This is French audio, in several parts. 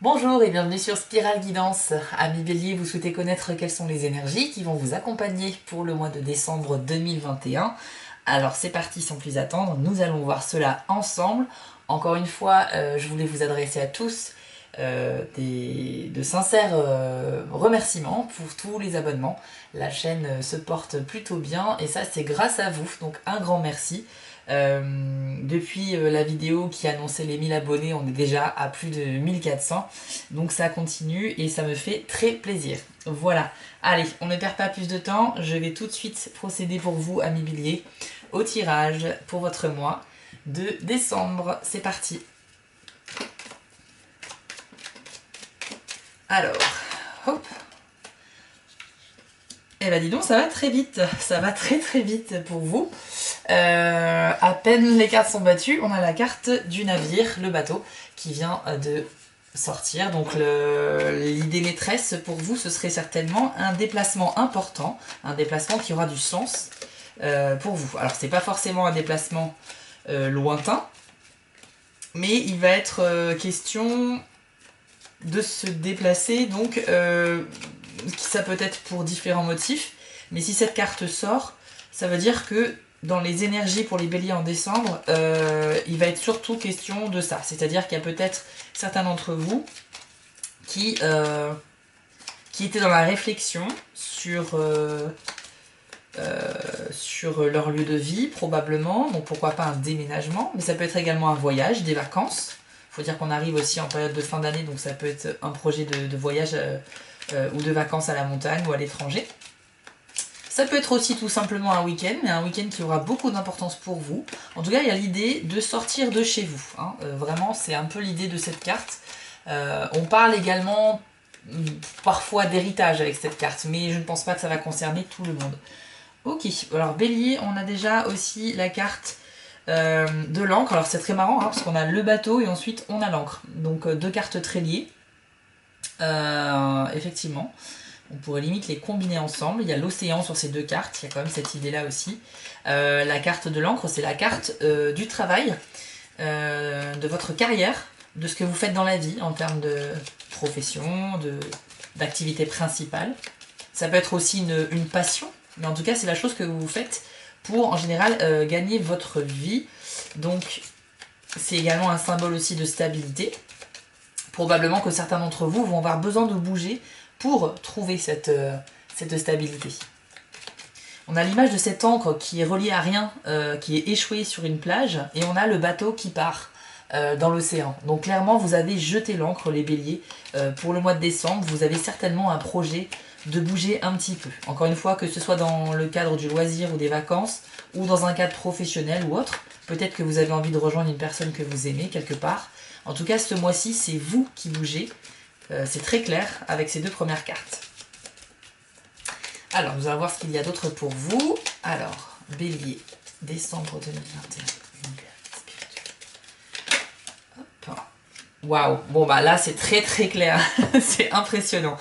Bonjour et bienvenue sur Spirale Guidance. Amis Bélier, vous souhaitez connaître quelles sont les énergies qui vont vous accompagner pour le mois de décembre 2021. Alors c'est parti sans plus attendre, nous allons voir cela ensemble. Encore une fois, je voulais vous adresser à tous de sincères remerciements pour tous les abonnements. La chaîne se porte plutôt bien et ça c'est grâce à vous, donc un grand merci. Depuis la vidéo qui annonçait les 1000 abonnés, on est déjà à plus de 1400. Donc ça continue et ça me fait très plaisir. Voilà. Allez, on ne perd pas plus de temps. Je vais tout de suite procéder pour vous, amis Bélier, au tirage pour votre mois de décembre. C'est parti. Alors, hop. Eh ben dis donc, ça va très vite, ça va très très vite pour vous. À peine les cartes sont battues, on a la carte du navire, le bateau, qui vient de sortir. Donc l'idée maîtresse pour vous, ce serait certainement un déplacement important, un déplacement qui aura du sens pour vous. Alors c'est pas forcément un déplacement lointain, mais il va être question de se déplacer, donc ça peut être pour différents motifs, mais si cette carte sort, ça veut dire que dans les énergies pour les béliers en décembre, il va être surtout question de ça. C'est-à-dire qu'il y a peut-être certains d'entre vous qui étaient dans la réflexion sur leur lieu de vie, probablement. Donc pourquoi pas un déménagement, mais ça peut être également un voyage, des vacances. Il faut dire qu'on arrive aussi en période de fin d'année, donc ça peut être un projet de voyage ou de vacances à la montagne ou à l'étranger. Ça peut être aussi tout simplement un week-end, mais un week-end qui aura beaucoup d'importance pour vous. En tout cas, il y a l'idée de sortir de chez vous. Hein. Vraiment, c'est un peu l'idée de cette carte. On parle également parfois d'héritage avec cette carte, mais je ne pense pas que ça va concerner tout le monde. Ok, alors Bélier, on a déjà aussi la carte de l'encre. Alors c'est très marrant, hein, parce qu'on a le bateau et ensuite on a l'encre. Donc deux cartes très liées. Effectivement. On pourrait limite les combiner ensemble. Il y a l'océan sur ces deux cartes, il y a quand même cette idée-là aussi. La carte de l'encre, c'est la carte du travail, de votre carrière, de ce que vous faites dans la vie en termes de profession, d'activité principale. Ça peut être aussi une passion, mais en tout cas, c'est la chose que vous faites pour, en général, gagner votre vie. Donc, c'est également un symbole aussi de stabilité. Probablement que certains d'entre vous vont avoir besoin de bouger pour trouver cette stabilité. On a l'image de cette encre qui est reliée à rien, qui est échouée sur une plage, et on a le bateau qui part dans l'océan. Donc clairement, vous avez jeté l'encre, les béliers. Pour le mois de décembre, vous avez certainement un projet de bouger un petit peu. Encore une fois, que ce soit dans le cadre du loisir ou des vacances, ou dans un cadre professionnel ou autre, peut-être que vous avez envie de rejoindre une personne que vous aimez quelque part. En tout cas, ce mois-ci, c'est vous qui bougez. C'est très clair avec ces deux premières cartes. Alors, nous allons voir ce qu'il y a d'autre pour vous. Alors, Bélier, décembre 2021. Waouh. Bon, bah là, c'est très très clair. C'est impressionnant.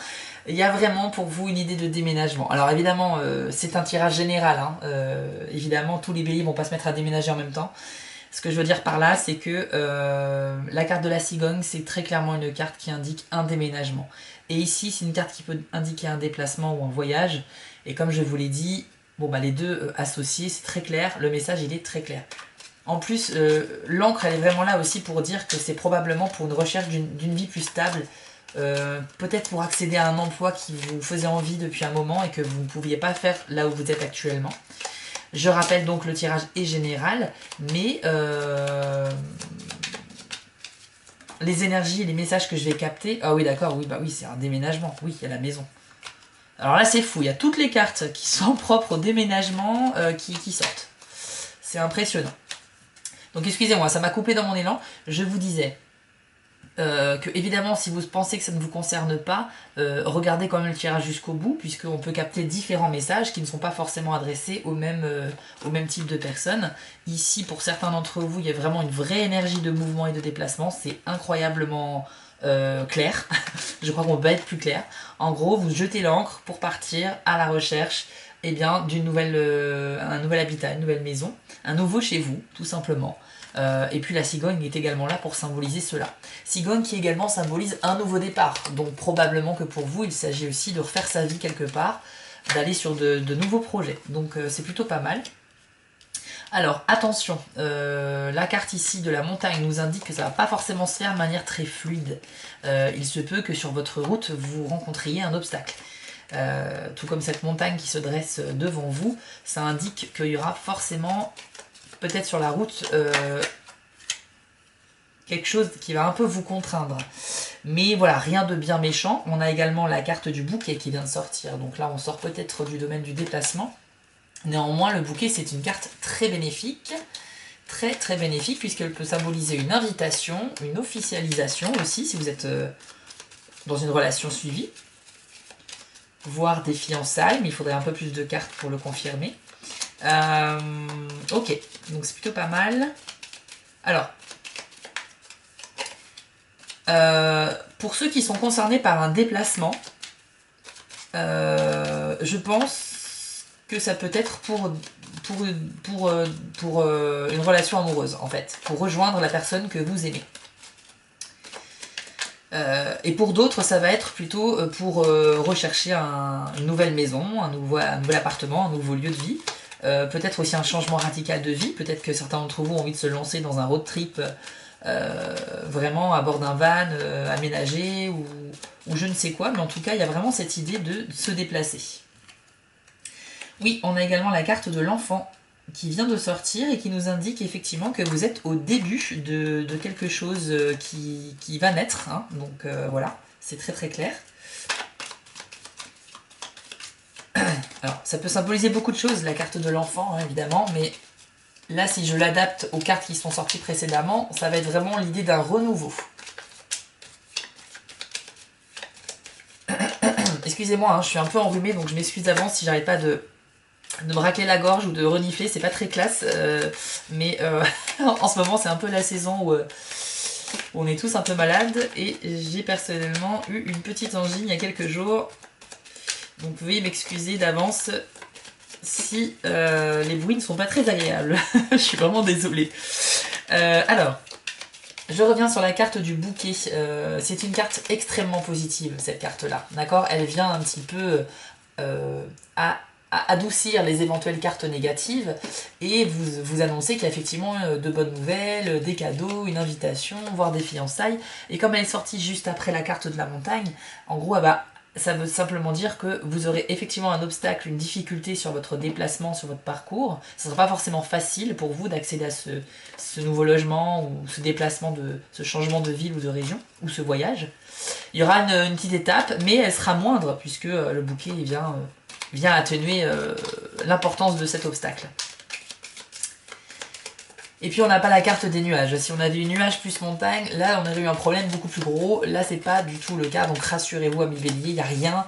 Il y a vraiment pour vous une idée de déménagement. Alors évidemment, c'est un tirage général. Hein. Évidemment, tous les béliers vont pas se mettre à déménager en même temps. Ce que je veux dire par là, c'est que la carte de la cigogne, c'est très clairement une carte qui indique un déménagement. Et ici, c'est une carte qui peut indiquer un déplacement ou un voyage. Et comme je vous l'ai dit, bon, bah, les deux associés, c'est très clair. Le message, il est très clair. En plus, l'encre, elle est vraiment là aussi pour dire que c'est probablement pour une recherche d'une vie plus stable. Peut-être pour accéder à un emploi qui vous faisait envie depuis un moment et que vous ne pouviez pas faire là où vous êtes actuellement. Je rappelle donc le tirage est général, mais les énergies et les messages que je vais capter... Ah oui d'accord, oui, bah oui, c'est un déménagement, oui, il y a la maison. Alors là c'est fou, il y a toutes les cartes qui sont propres au déménagement qui sortent. C'est impressionnant. Donc excusez-moi, ça m'a coupé dans mon élan. Je vous disais... que évidemment si vous pensez que ça ne vous concerne pas, regardez quand même le tirage jusqu'au bout, puisqu'on peut capter différents messages qui ne sont pas forcément adressés au même type de personnes. Ici pour certains d'entre vous il y a vraiment une vraie énergie de mouvement et de déplacement, c'est incroyablement clair. Je crois qu'on peut pas être plus clair. En gros vous jetez l'encre pour partir à la recherche d'un nouvel habitat, une nouvelle maison, un nouveau chez vous tout simplement. Et puis la cigogne est également là pour symboliser cela. Cigogne qui également symbolise un nouveau départ. Donc probablement que pour vous, il s'agit aussi de refaire sa vie quelque part, d'aller sur de nouveaux projets. Donc c'est plutôt pas mal. Alors attention, la carte ici de la montagne nous indique que ça va pas forcément se faire de manière très fluide. Il se peut que sur votre route, vous rencontriez un obstacle. Tout comme cette montagne qui se dresse devant vous, ça indique qu'il y aura forcément, peut-être sur la route, quelque chose qui va un peu vous contraindre. Mais voilà, rien de bien méchant. On a également la carte du bouquet qui vient de sortir. Donc là, on sort peut-être du domaine du déplacement. Néanmoins, le bouquet, c'est une carte très bénéfique. Très très bénéfique, puisqu'elle peut symboliser une invitation, une officialisation aussi, si vous êtes dans une relation suivie. Voire des fiançailles, mais il faudrait un peu plus de cartes pour le confirmer. Ok, donc c'est plutôt pas mal. Alors, pour ceux qui sont concernés par un déplacement, je pense que ça peut être pour une relation amoureuse, en fait, pour rejoindre la personne que vous aimez. Et pour d'autres, ça va être plutôt pour rechercher une nouvelle maison, un nouvel appartement, un nouveau lieu de vie. Peut-être aussi un changement radical de vie. Peut-être que certains d'entre vous ont envie de se lancer dans un road trip vraiment à bord d'un van aménagé ou je ne sais quoi. Mais en tout cas, il y a vraiment cette idée de se déplacer. Oui, on a également la carte de l'enfant qui vient de sortir et qui nous indique effectivement que vous êtes au début de quelque chose qui va naître. Hein. Donc voilà, c'est très très clair. Alors, ça peut symboliser beaucoup de choses, la carte de l'enfant, hein, évidemment, mais là, si je l'adapte aux cartes qui sont sorties précédemment, ça va être vraiment l'idée d'un renouveau. Excusez-moi, hein, je suis un peu enrhumée, donc je m'excuse d'avance si j'arrête pas de me racler la gorge ou de renifler, c'est pas très classe, mais en ce moment c'est un peu la saison où on est tous un peu malades et j'ai personnellement eu une petite angine il y a quelques jours, donc veuillez m'excuser d'avance si les bruits ne sont pas très agréables. Je suis vraiment désolée. Alors, je reviens sur la carte du bouquet. C'est une carte extrêmement positive, cette carte-là. D'accord ? Elle vient un petit peu à adoucir les éventuelles cartes négatives et vous annoncer qu'il y a effectivement de bonnes nouvelles, des cadeaux, une invitation, voire des fiançailles. Et comme elle est sortie juste après la carte de la montagne, en gros, ça veut simplement dire que vous aurez effectivement un obstacle, une difficulté sur votre déplacement, sur votre parcours. Ce ne sera pas forcément facile pour vous d'accéder à ce nouveau logement ou ce déplacement, ce changement de ville ou de région, ou ce voyage. Il y aura une petite étape, mais elle sera moindre puisque le bouquet vient atténuer l'importance de cet obstacle. Et puis on n'a pas la carte des nuages. Si on avait eu nuages plus montagne, là on aurait eu un problème beaucoup plus gros. Là c'est pas du tout le cas, donc rassurez-vous amis béliers, il n'y a rien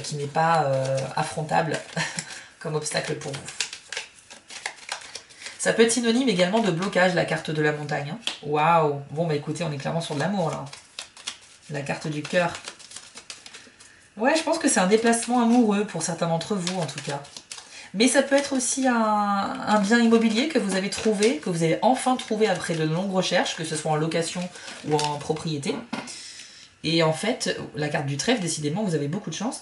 qui n'est pas affrontable comme obstacle pour vous. Ça peut être synonyme également de blocage, la carte de la montagne. Waouh. Bon bah écoutez, on est clairement sur de l'amour là. La carte du cœur. Ouais, je pense que c'est un déplacement amoureux pour certains d'entre vous en tout cas. Mais ça peut être aussi un bien immobilier que vous avez trouvé, que vous avez enfin trouvé après de longues recherches, que ce soit en location ou en propriété. Et en fait, la carte du trèfle, décidément, vous avez beaucoup de chance.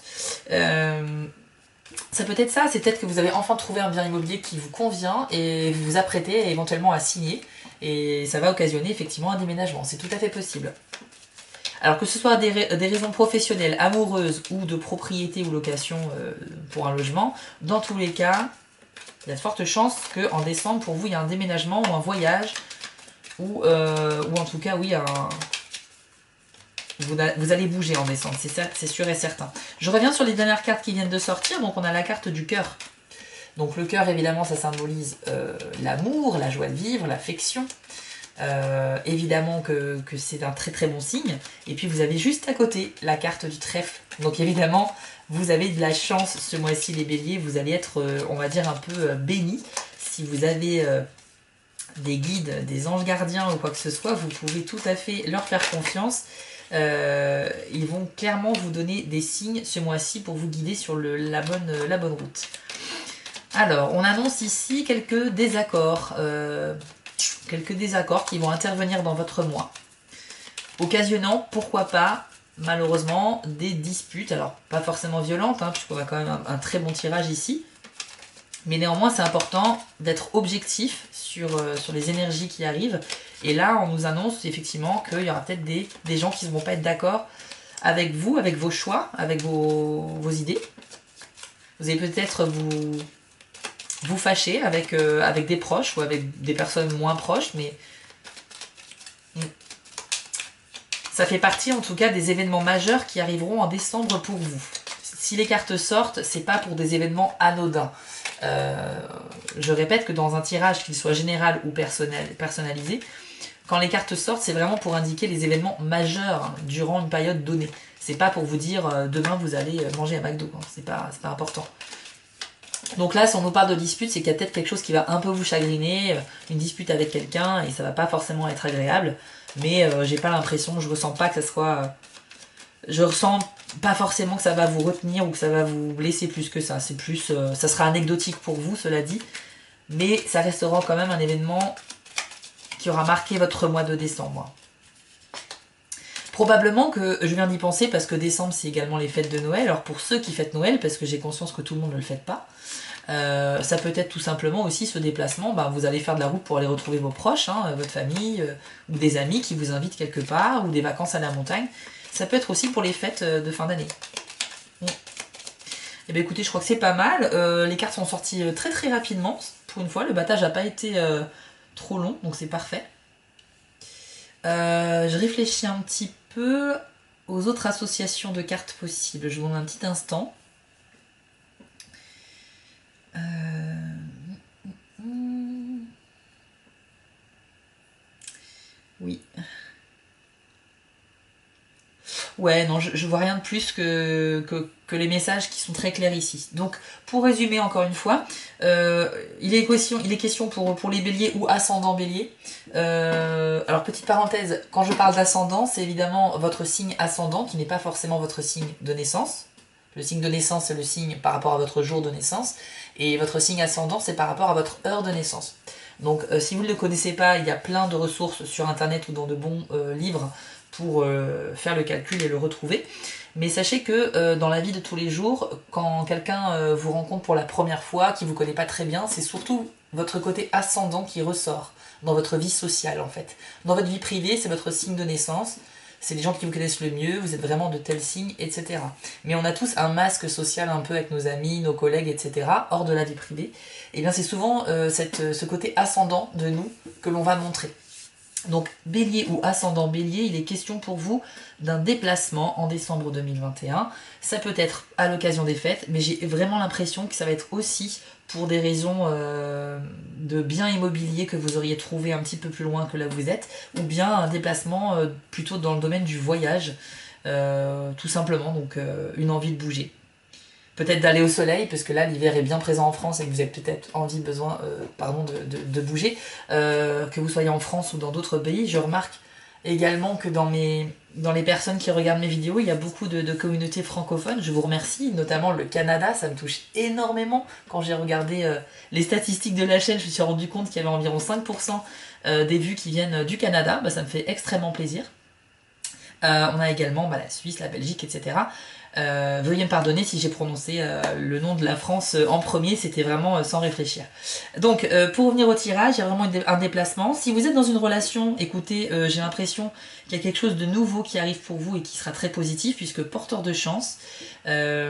Ça peut être ça, c'est peut-être que vous avez enfin trouvé un bien immobilier qui vous convient et vous vous apprêtez éventuellement à signer. Et ça va occasionner effectivement un déménagement, c'est tout à fait possible. Alors que ce soit des raisons professionnelles, amoureuses ou de propriété ou location pour un logement, dans tous les cas, il y a de fortes chances qu'en décembre, pour vous, il y a un déménagement ou un voyage, ou en tout cas, oui, vous allez bouger en décembre, c'est sûr et certain. Je reviens sur les dernières cartes qui viennent de sortir, donc on a la carte du cœur. Donc le cœur, évidemment, ça symbolise l'amour, la joie de vivre, l'affection. Évidemment que c'est un très très bon signe. Et puis vous avez juste à côté la carte du trèfle. Donc évidemment, vous avez de la chance ce mois-ci les béliers. Vous allez être, on va dire, un peu bénis. Si vous avez des guides, des anges gardiens ou quoi que ce soit, vous pouvez tout à fait leur faire confiance. Ils vont clairement vous donner des signes ce mois-ci pour vous guider sur la bonne route. Alors, on annonce ici quelques désaccords quelques désaccords qui vont intervenir dans votre mois, occasionnant, pourquoi pas, malheureusement, des disputes. Alors, pas forcément violentes, hein, puisqu'on a quand même un très bon tirage ici. Mais néanmoins, c'est important d'être objectif sur les énergies qui arrivent. Et là, on nous annonce effectivement qu'il y aura peut-être des gens qui ne vont pas être d'accord avec vous, avec vos choix, avec vos idées. Vous allez peut-être vous fâcher avec des proches ou avec des personnes moins proches, mais ça fait partie en tout cas des événements majeurs qui arriveront en décembre pour vous. Si les cartes sortent, c'est pas pour des événements anodins. Je répète que dans un tirage, qu'il soit général ou personnalisé, quand les cartes sortent, c'est vraiment pour indiquer les événements majeurs hein, durant une période donnée. C'est pas pour vous dire demain vous allez manger à McDo, hein. C'est pas important. Donc là, si on nous parle de dispute, c'est qu'il y a peut-être quelque chose qui va un peu vous chagriner, une dispute avec quelqu'un, et ça va pas forcément être agréable. Mais j'ai pas l'impression, je ressens pas que ça soit... Je ressens pas forcément que ça va vous retenir ou que ça va vous blesser plus que ça. C'est plus... ça sera anecdotique pour vous, cela dit. Mais ça restera quand même un événement qui aura marqué votre mois de décembre. Probablement que je viens d'y penser parce que décembre c'est également les fêtes de Noël. Alors pour ceux qui fêtent Noël, parce que j'ai conscience que tout le monde ne le fête pas, ça peut être tout simplement aussi ce déplacement, vous allez faire de la route pour aller retrouver vos proches, hein, votre famille, ou des amis qui vous invitent quelque part, ou des vacances à la montagne. Ça peut être aussi pour les fêtes de fin d'année. Et bien écoutez, je crois que c'est pas mal. Les cartes sont sorties très très rapidement. Pour une fois, le battage n'a pas été trop long, donc c'est parfait. Je réfléchis un petit peu aux autres associations de cartes possibles. Je vous demande un petit instant. Oui. Ouais, non, je vois rien de plus que les messages qui sont très clairs ici. Donc, pour résumer encore une fois, il est question pour les béliers ou ascendant bélier. Alors, petite parenthèse, quand je parle d'ascendant, c'est évidemment votre signe ascendant, qui n'est pas forcément votre signe de naissance. Le signe de naissance, c'est le signe par rapport à votre jour de naissance. Et votre signe ascendant, c'est par rapport à votre heure de naissance. Donc, si vous ne le connaissez pas, il y a plein de ressources sur Internet ou dans de bons livres pour faire le calcul et le retrouver. Mais sachez que dans la vie de tous les jours, quand quelqu'un vous rencontre pour la première fois, qui ne vous connaît pas très bien, c'est surtout votre côté ascendant qui ressort dans votre vie sociale en fait. Dans votre vie privée, c'est votre signe de naissance, c'est les gens qui vous connaissent le mieux, vous êtes vraiment de tel signe, etc. Mais on a tous un masque social un peu avec nos amis, nos collègues, etc. hors de la vie privée. Et bien c'est souvent ce côté ascendant de nous que l'on va montrer. Donc bélier ou ascendant bélier, il est question pour vous d'un déplacement en décembre 2021. Ça peut être à l'occasion des fêtes, mais j'ai vraiment l'impression que ça va être aussi pour des raisons de biens immobiliers que vous auriez trouvé un petit peu plus loin que là où vous êtes, ou bien un déplacement plutôt dans le domaine du voyage, tout simplement, donc une envie de bouger. Peut-être d'aller au soleil, parce que là l'hiver est bien présent en France et que vous avez peut-être besoin de bouger, que vous soyez en France ou dans d'autres pays. Je remarque également que dans les personnes qui regardent mes vidéos, il y a beaucoup de communautés francophones. Je vous remercie, notamment le Canada, ça me touche énormément. Quand j'ai regardé les statistiques de la chaîne, je me suis rendu compte qu'il y avait environ 5% des vues qui viennent du Canada. Ça me fait extrêmement plaisir. On a également la Suisse, la Belgique, etc. Veuillez me pardonner si j'ai prononcé le nom de la France en premier, c'était vraiment sans réfléchir. Donc pour revenir au tirage, il y a vraiment un déplacement. Si vous êtes dans une relation, écoutez, j'ai l'impression qu'il y a quelque chose de nouveau qui arrive pour vous et qui sera très positif, puisque porteur de chance. Ouais,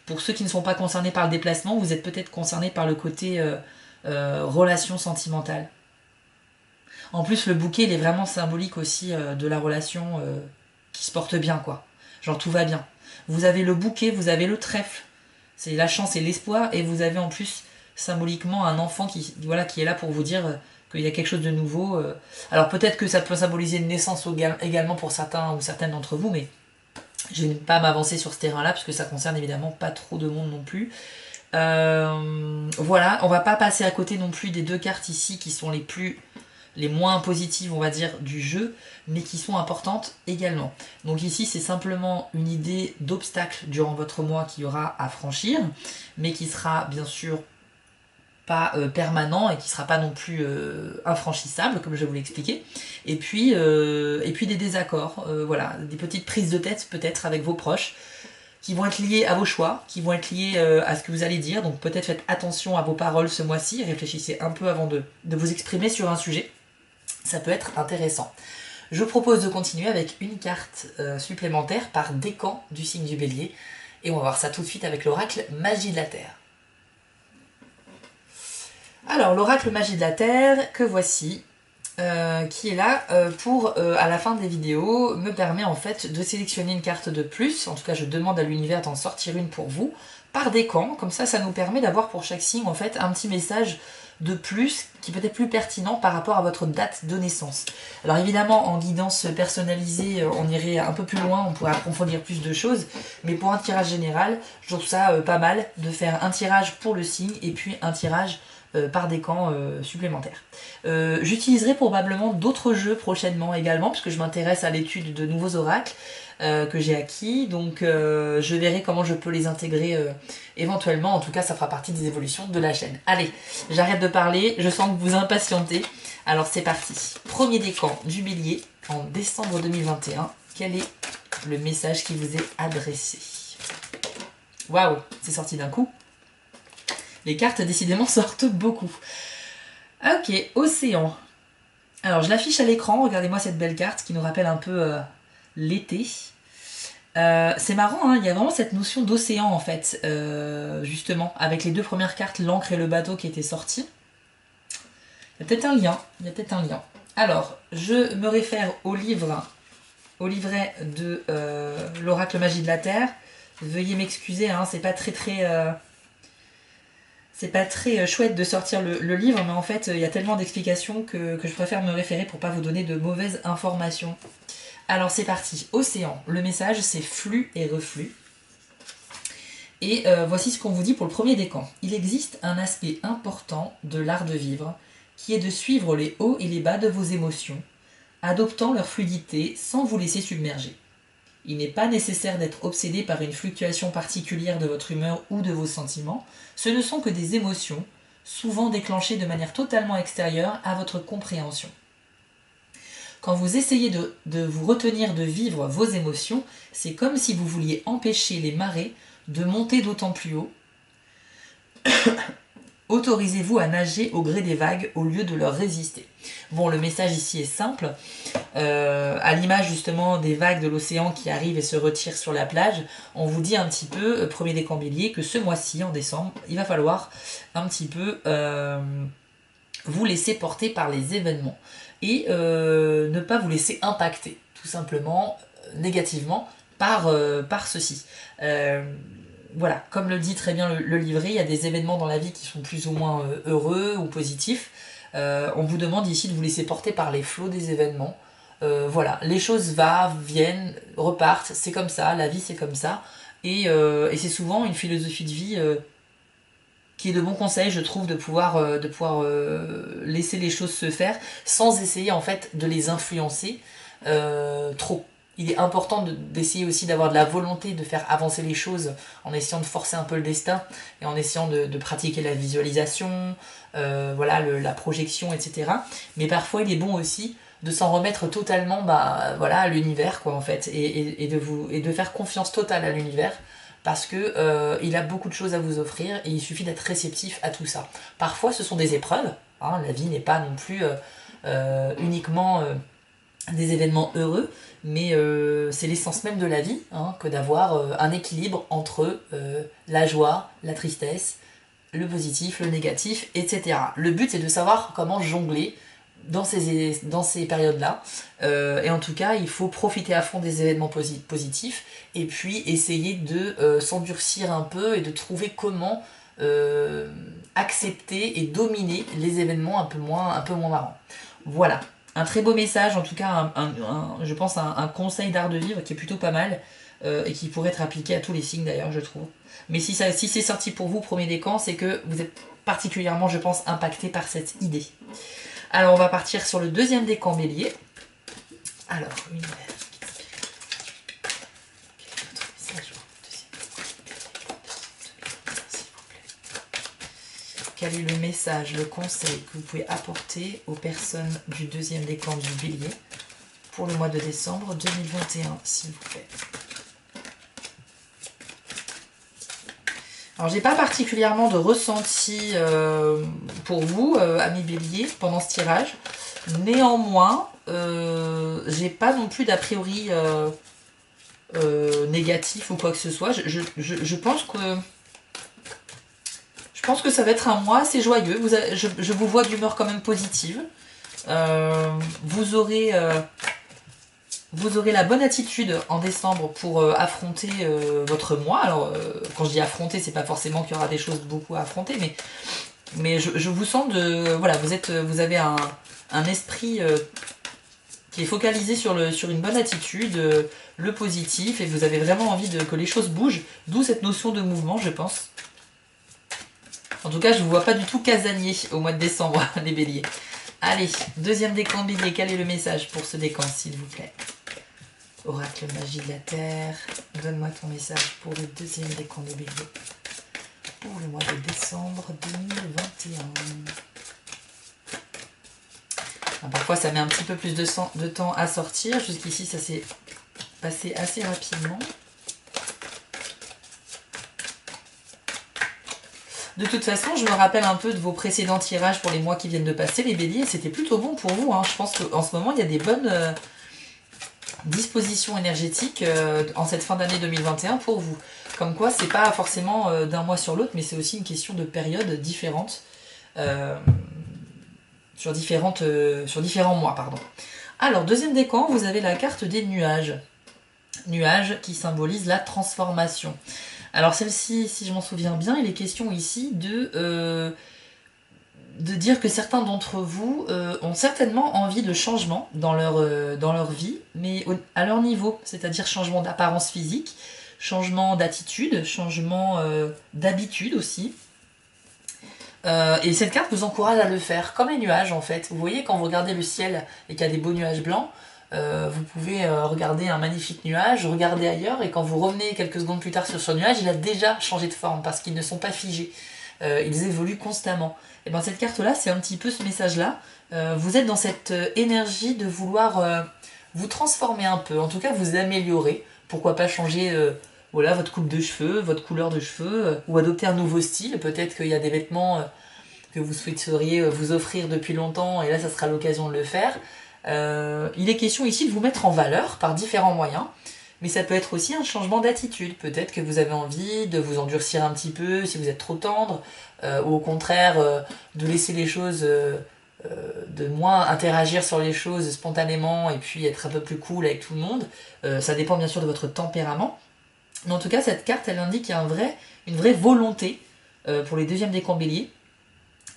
pour ceux qui ne sont pas concernés par le déplacement, vous êtes peut-être concernés par le côté relation sentimentale. En plus, le bouquet, il est vraiment symbolique aussi de la relation qui se porte bien, quoi. Genre, tout va bien. Vous avez le bouquet, vous avez le trèfle. C'est la chance et l'espoir. Et vous avez en plus, symboliquement, un enfant qui est là pour vous dire qu'il y a quelque chose de nouveau. Alors, peut-être que ça peut symboliser une naissance également pour certains ou certaines d'entre vous, mais je ne vais pas m'avancer sur ce terrain-là, puisque ça concerne évidemment pas trop de monde non plus. Voilà, on va pas passer à côté non plus des deux cartes ici qui sont les moins positives, on va dire, du jeu, mais qui sont importantes également. Donc ici, c'est simplement une idée d'obstacle durant votre mois qu'il y aura à franchir, mais qui sera bien sûr pas permanent et qui ne sera pas non plus infranchissable, comme je vais vous l'expliquer. Et puis des désaccords, voilà, des petites prises de tête peut-être avec vos proches, qui vont être liées à vos choix, qui vont être liées à ce que vous allez dire. Donc peut-être faites attention à vos paroles ce mois-ci, réfléchissez un peu avant de vous exprimer sur un sujet. Ça peut être intéressant. Je vous propose de continuer avec une carte supplémentaire par décan du signe du Bélier. Et on va voir ça tout de suite avec l'oracle Magie de la Terre. Alors, l'oracle Magie de la Terre, que voici, qui est là pour, à la fin des vidéos, me permet en fait de sélectionner une carte de plus. En tout cas, je demande à l'univers d'en sortir une pour vous, par décan. Comme ça nous permet d'avoir pour chaque signe en fait un petit message de plus, qui peut être plus pertinent par rapport à votre date de naissance. Alors évidemment, en guidance personnalisée, on irait un peu plus loin, on pourrait approfondir plus de choses, mais pour un tirage général, je trouve ça pas mal de faire un tirage pour le signe et puis un tirage par décan supplémentaire. J'utiliserai probablement d'autres jeux prochainement également, puisque je m'intéresse à l'étude de nouveaux oracles que j'ai acquis, donc je verrai comment je peux les intégrer éventuellement. En tout cas, ça fera partie des évolutions de la chaîne. Allez, j'arrête de parler, je sens que vous impatientez. Alors c'est parti. Premier décan du Bélier en décembre 2021. Quel est le message qui vous est adressé? Waouh, c'est sorti d'un coup. Les cartes, décidément, sortent beaucoup. Ok, Océan. Alors, je l'affiche à l'écran. Regardez-moi cette belle carte qui nous rappelle un peu l'été. C'est marrant, hein, il y a vraiment cette notion d'océan, en fait, justement, avec les deux premières cartes, l'encre et le bateau qui étaient sortis. Il y a peut-être un lien. Il y a peut-être un lien. Alors, je me réfère au livret de l'oracle Magie de la Terre. Veuillez m'excuser, hein, c'est pas c'est pas très chouette de sortir le livre, mais en fait, il y a tellement d'explications que je préfère me référer pour pas vous donner de mauvaises informations. Alors, c'est parti. Océan. Le message, c'est flux et reflux. Et voici ce qu'on vous dit pour le premier décan. Il existe un aspect important de l'art de vivre, qui est de suivre les hauts et les bas de vos émotions, adoptant leur fluidité sans vous laisser submerger. Il n'est pas nécessaire d'être obsédé par une fluctuation particulière de votre humeur ou de vos sentiments. Ce ne sont que des émotions, souvent déclenchées de manière totalement extérieure à votre compréhension. Quand vous essayez de vous retenir de vivre vos émotions, c'est comme si vous vouliez empêcher les marées de monter d'autant plus haut. Autorisez-vous à nager au gré des vagues au lieu de leur résister. Bon, le message ici est simple. À l'image justement des vagues de l'océan qui arrivent et se retirent sur la plage, on vous dit un petit peu, premier décan Bélier, que ce mois-ci, en décembre, il va falloir un petit peu vous laisser porter par les événements et ne pas vous laisser impacter, tout simplement, négativement, par ceci. Voilà, comme le dit très bien le livret, il y a des événements dans la vie qui sont plus ou moins heureux ou positifs. On vous demande ici de vous laisser porter par les flots des événements. Voilà, les choses viennent, repartent, c'est comme ça, la vie c'est comme ça. Et c'est souvent une philosophie de vie qui est de bon conseil, je trouve, de pouvoir laisser les choses se faire sans essayer en fait de les influencer trop. Il est important d'essayer aussi d'avoir de la volonté de faire avancer les choses en essayant de forcer un peu le destin et en essayant de pratiquer la visualisation, voilà, la projection, etc. Mais parfois il est bon aussi de s'en remettre totalement voilà, à l'univers, quoi, en fait, et de faire confiance totale à l'univers parce que il a beaucoup de choses à vous offrir et il suffit d'être réceptif à tout ça. Parfois ce sont des épreuves, hein, la vie n'est pas non plus uniquement des événements heureux, mais c'est l'essence même de la vie, hein, que d'avoir un équilibre entre la joie, la tristesse, le positif, le négatif, etc. Le but c'est de savoir comment jongler dans ces périodes-là, et en tout cas il faut profiter à fond des événements positifs, et puis essayer de s'endurcir un peu et de trouver comment accepter et dominer les événements un peu moins marrants. Voilà. Un très beau message, en tout cas, je pense un conseil d'art de vivre qui est plutôt pas mal et qui pourrait être appliqué à tous les signes d'ailleurs, je trouve. Mais si c'est sorti pour vous, premier décan, c'est que vous êtes particulièrement, je pense, impacté par cette idée. Alors, on va partir sur le deuxième décan Bélier. Alors, quel est le message, le conseil que vous pouvez apporter aux personnes du deuxième décan du Bélier pour le mois de décembre 2021, s'il vous plaît. Alors, j'ai pas particulièrement de ressenti pour vous, amis Bélier, pendant ce tirage. Néanmoins, j'ai pas non plus d'a priori négatif ou quoi que ce soit. Je pense que ça va être un mois assez joyeux. Je vous vois d'humeur quand même positive. Vous aurez la bonne attitude en décembre pour affronter votre mois. Alors, quand je dis affronter, c'est pas forcément qu'il y aura des choses beaucoup à affronter, mais je vous sens de... Voilà, vous avez un esprit qui est focalisé sur une bonne attitude, le positif, et vous avez vraiment envie que les choses bougent, d'où cette notion de mouvement, je pense. En tout cas, je ne vous vois pas du tout casanier au mois de décembre, les béliers. Allez, deuxième décan bélier, quel est le message pour ce décan, s'il vous plaît? Oracle magie de la terre, donne-moi ton message pour le deuxième décan des béliers pour le mois de décembre 2021. Parfois ça met un petit peu plus de temps à sortir. Jusqu'ici ça s'est passé assez rapidement. De toute façon, je me rappelle un peu de vos précédents tirages pour les mois qui viennent de passer, les béliers. C'était plutôt bon pour vous. Je pense qu'en ce moment, il y a des bonnes dispositions énergétiques en cette fin d'année 2021 pour vous. Comme quoi, c'est pas forcément d'un mois sur l'autre, mais c'est aussi une question de périodes différentes. Sur différents mois, pardon. Alors, deuxième décan, vous avez la carte des nuages. Nuages qui symbolisent la transformation. Alors celle-ci, si je m'en souviens bien, il est question ici de dire que certains d'entre vous ont certainement envie de changement dans leur vie, mais à leur niveau, c'est-à-dire changement d'apparence physique, changement d'attitude, changement d'habitude aussi. Et cette carte vous encourage à le faire, comme les nuages en fait. Vous voyez, quand vous regardez le ciel et qu'il y a des beaux nuages blancs, vous pouvez regarder un magnifique nuage, regarder ailleurs, et quand vous revenez quelques secondes plus tard sur ce nuage, il a déjà changé de forme, parce qu'ils ne sont pas figés. Ils évoluent constamment. Et bien cette carte-là, c'est un petit peu ce message-là. Vous êtes dans cette énergie de vouloir vous transformer un peu, en tout cas vous améliorer. Pourquoi pas changer... Voilà, votre coupe de cheveux, votre couleur de cheveux, ou adopter un nouveau style. Peut-être qu'il y a des vêtements que vous souhaiteriez vous offrir depuis longtemps, et là, ça sera l'occasion de le faire. Il est question ici de vous mettre en valeur par différents moyens, mais ça peut être aussi un changement d'attitude. Peut-être que vous avez envie de vous endurcir un petit peu si vous êtes trop tendre, ou au contraire, de laisser les choses... de moins interagir sur les choses spontanément, et puis être un peu plus cool avec tout le monde. Ça dépend bien sûr de votre tempérament. Mais en tout cas, cette carte, elle indique qu'il y a une vraie volonté pour les deuxièmes décans béliers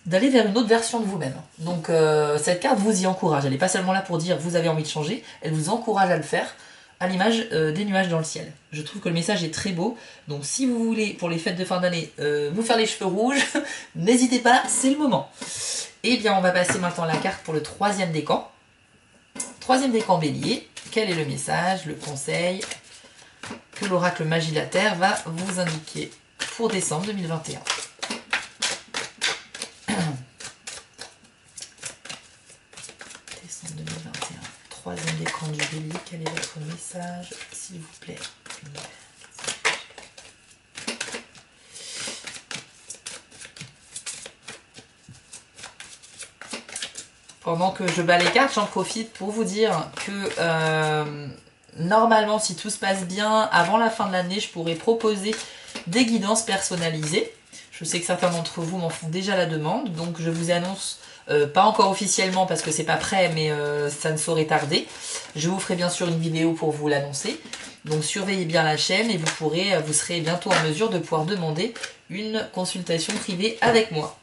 d'aller vers une autre version de vous-même. Donc cette carte vous y encourage. Elle n'est pas seulement là pour dire vous avez envie de changer, elle vous encourage à le faire à l'image des nuages dans le ciel. Je trouve que le message est très beau. Donc si vous voulez, pour les fêtes de fin d'année, vous faire les cheveux rouges, n'hésitez pas, c'est le moment. Et bien, on va passer maintenant la carte pour le troisième décan. Troisième décan bélier, quel est le message, le conseil que l'oracle magie de la terre va vous indiquer pour décembre 2021. Décembre 2021, troisième décan du bélier, quel est votre message, s'il vous plaît? Pendant que je bats les cartes, j'en profite pour vous dire que normalement, si tout se passe bien, avant la fin de l'année, je pourrais proposer des guidances personnalisées. Je sais que certains d'entre vous m'en font déjà la demande, donc je vous annonce, pas encore officiellement parce que c'est pas prêt, mais ça ne saurait tarder. Je vous ferai bien sûr une vidéo pour vous l'annoncer. Donc surveillez bien la chaîne et vous serez bientôt en mesure de pouvoir demander une consultation privée avec moi.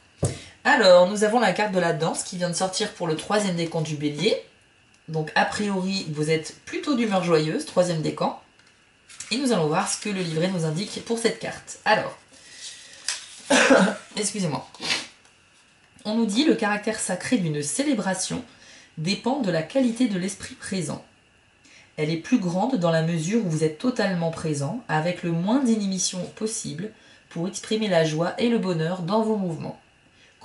Alors, nous avons la carte de la danse qui vient de sortir pour le troisième décan du bélier. Donc a priori, vous êtes plutôt d'humeur joyeuse, troisième décan. Et nous allons voir ce que le livret nous indique pour cette carte. Alors, excusez-moi. On nous dit le caractère sacré d'une célébration dépend de la qualité de l'esprit présent. Elle est plus grande dans la mesure où vous êtes totalement présent, avec le moins d'inhibition possible, pour exprimer la joie et le bonheur dans vos mouvements.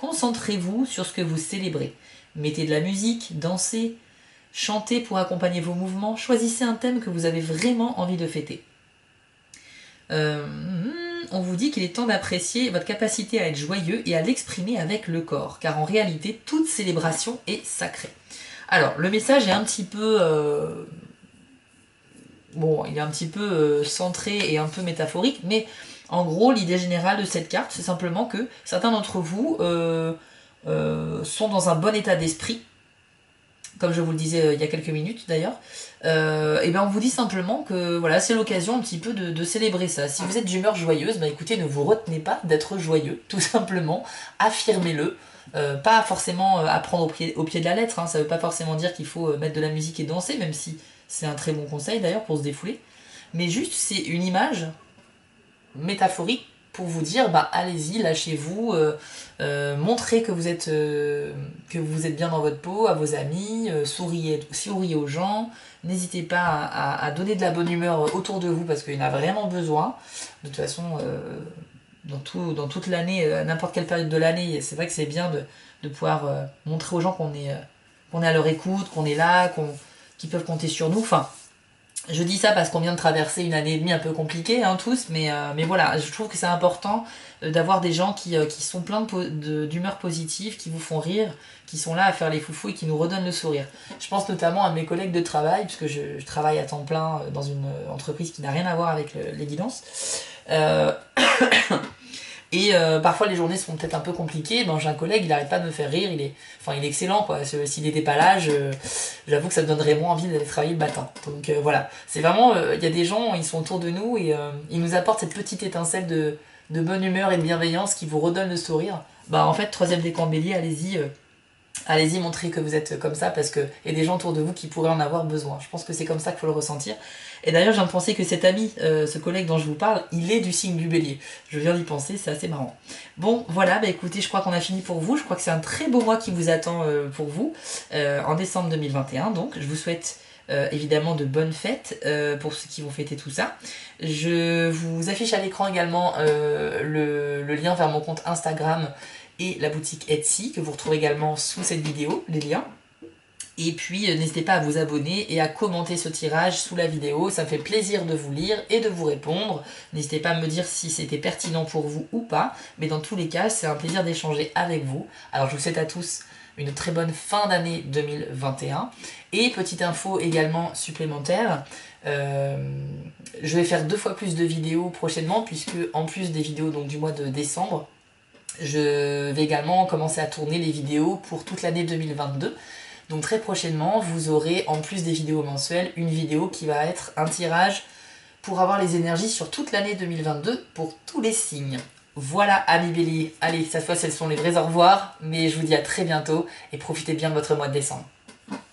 Concentrez-vous sur ce que vous célébrez. Mettez de la musique, dansez, chantez pour accompagner vos mouvements, choisissez un thème que vous avez vraiment envie de fêter. On vous dit qu'il est temps d'apprécier votre capacité à être joyeux et à l'exprimer avec le corps, car en réalité, toute célébration est sacrée. Alors, le message est un petit peu... bon, il est un petit peu centré et un peu métaphorique, mais en gros, l'idée générale de cette carte, c'est simplement que certains d'entre vous sont dans un bon état d'esprit, comme je vous le disais il y a quelques minutes d'ailleurs, et ben on vous dit simplement que voilà, c'est l'occasion un petit peu de célébrer ça. Si vous êtes d'humeur joyeuse, ben écoutez, ne vous retenez pas d'être joyeux, tout simplement, affirmez-le. Pas forcément à prendre au pied de la lettre, hein. Ça veut pas forcément dire qu'il faut mettre de la musique et danser, même si c'est un très bon conseil d'ailleurs pour se défouler, mais juste c'est une image métaphorique pour vous dire bah allez-y, lâchez-vous, montrez que vous êtes bien dans votre peau à vos amis, souriez aux gens, n'hésitez pas à donner de la bonne humeur autour de vous parce qu'il y en a vraiment besoin. De toute façon, dans toute l'année, à n'importe quelle période de l'année, c'est vrai que c'est bien de pouvoir montrer aux gens qu'on est à leur écoute, qu'on est là, qu'ils peuvent compter sur nous. Enfin, je dis ça parce qu'on vient de traverser une année et demie un peu compliquée, hein, tous, mais voilà, je trouve que c'est important d'avoir des gens qui sont pleins d'humeur positive, qui vous font rire, qui sont là à faire les foufous et qui nous redonnent le sourire. Je pense notamment à mes collègues de travail, puisque je travaille à temps plein dans une entreprise qui n'a rien à voir avec les guidances. Et parfois les journées sont peut-être un peu compliquées, ben, j'ai un collègue, il n'arrête pas de me faire rire, il est excellent quoi. S'il n'était pas là, j'avoue que ça me donnerait moins envie d'aller travailler le matin. Donc voilà, c'est vraiment, il y a des gens, ils sont autour de nous et ils nous apportent cette petite étincelle de bonne humeur et de bienveillance qui vous redonne le sourire. Bah en fait, troisième décan bélier, allez-y, montrez que vous êtes comme ça parce qu'il y a des gens autour de vous qui pourraient en avoir besoin. Je pense que c'est comme ça qu'il faut le ressentir. Et d'ailleurs, je viens de penser que cet ami, ce collègue dont je vous parle, il est du signe du bélier. Je viens d'y penser, c'est assez marrant. Bon, voilà, bah écoutez, je crois qu'on a fini pour vous. Je crois que c'est un très beau mois qui vous attend pour vous, en décembre 2021. Donc, je vous souhaite évidemment de bonnes fêtes pour ceux qui vont fêter tout ça. Je vous affiche à l'écran également le lien vers mon compte Instagram et la boutique Etsy, que vous retrouvez également sous cette vidéo, les liens. Et puis n'hésitez pas à vous abonner et à commenter ce tirage sous la vidéo, ça me fait plaisir de vous lire et de vous répondre. N'hésitez pas à me dire si c'était pertinent pour vous ou pas, mais dans tous les cas, c'est un plaisir d'échanger avec vous. Alors je vous souhaite à tous une très bonne fin d'année 2021. Et petite info également supplémentaire, je vais faire 2 fois plus de vidéos prochainement, puisque en plus des vidéos donc, du mois de décembre, je vais également commencer à tourner les vidéos pour toute l'année 2022. Donc très prochainement, vous aurez, en plus des vidéos mensuelles, une vidéo qui va être un tirage pour avoir les énergies sur toute l'année 2022 pour tous les signes. Voilà, amis béliers. Allez, cette fois, ce sont les vrais au revoir, mais je vous dis à très bientôt et profitez bien de votre mois de décembre.